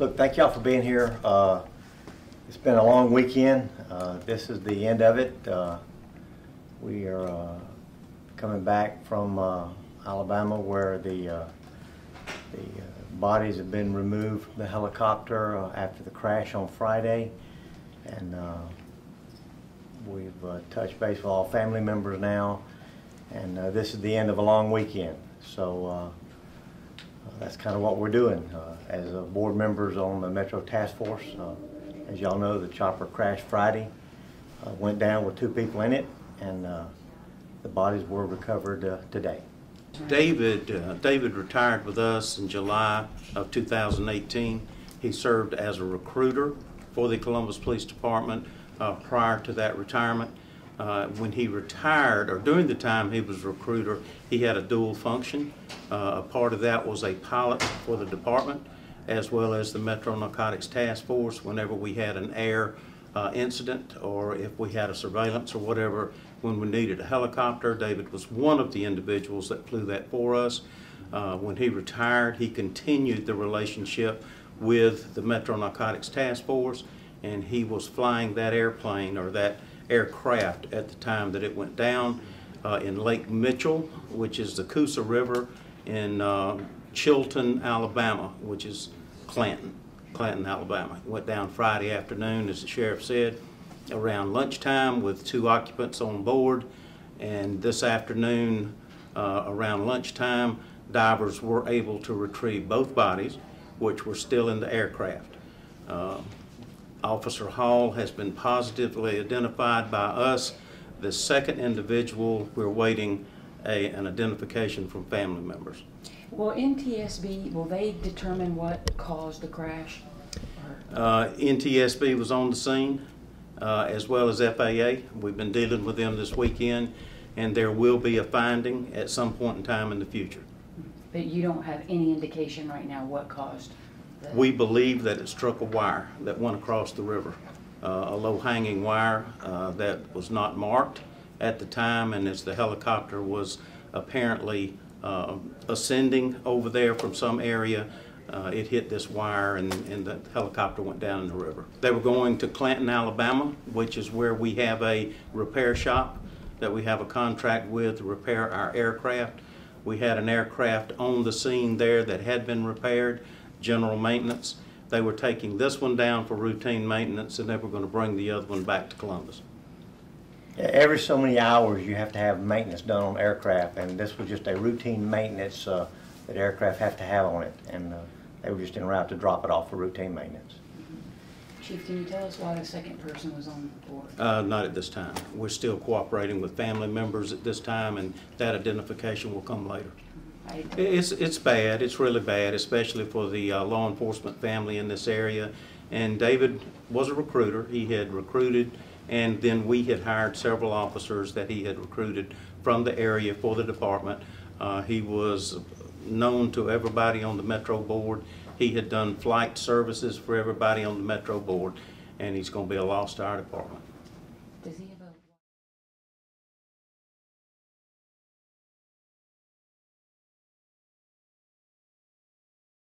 Look, thank y'all for being here. It's been a long weekend. This is the end of it. We are coming back from Alabama, where the bodies have been removed from the helicopter after the crash on Friday, and we've touched base with all family members now, and this is the end of a long weekend. So that's kind of what we're doing as board members on the Metro Task Force. As y'all know, the chopper crashed Friday, went down with 2 people in it, and the bodies were recovered today. David retired with us in July of 2018. He served as a recruiter for the Columbus Police Department prior to that retirement. When he retired, or during the time he was a recruiter, he had a dual function. A part of that was a pilot for the department, as well as the Metro Narcotics Task Force. Whenever we had an air incident, or if we had a surveillance or whatever, when we needed a helicopter, David was one of the individuals that flew that for us. When he retired, he continued the relationship with the Metro Narcotics Task Force, and he was flying that airplane, or that aircraft, at the time that it went down in Lake Mitchell, which is the Coosa River in Chilton, Alabama, which is Clanton, Alabama. It went down Friday afternoon, as the sheriff said, around lunchtime with 2 occupants on board. And this afternoon, around lunchtime, divers were able to retrieve both bodies, which were still in the aircraft. Officer Hall has been positively identified by us. The second individual, we're waiting an identification from family members. Will NTSB, will they determine what caused the crash? NTSB was on the scene, as well as FAA. We've been dealing with them this weekend, and there will be a finding at some point in time in the future. But you don't have any indication right now what caused? We believe that it struck a wire that went across the river, a low-hanging wire that was not marked at the time, and as the helicopter was apparently ascending over there from some area, it hit this wire, and the helicopter went down in the river. They were going to Clanton, Alabama, which is where we have a repair shop that we have a contract with to repair our aircraft. We had an aircraft on the scene there that had been repaired, general maintenance. They were taking this one down for routine maintenance, and they were going to bring the other one back to Columbus. Every so many hours you have to have maintenance done on aircraft, and this was just a routine maintenance that aircraft have to have on it, and they were just en route to drop it off for routine maintenance. Chief, can you tell us why the second person was on board? Not at this time. We're still cooperating with family members at this time, and that identification will come later. It's bad. It's really bad, especially for the law enforcement family in this area. And David was a recruiter. He had recruited, and then we had hired several officers that he had recruited from the area for the department. He was known to everybody on the Metro board. He had done flight services for everybody on the Metro board, and he's going to be a loss to our department. Does he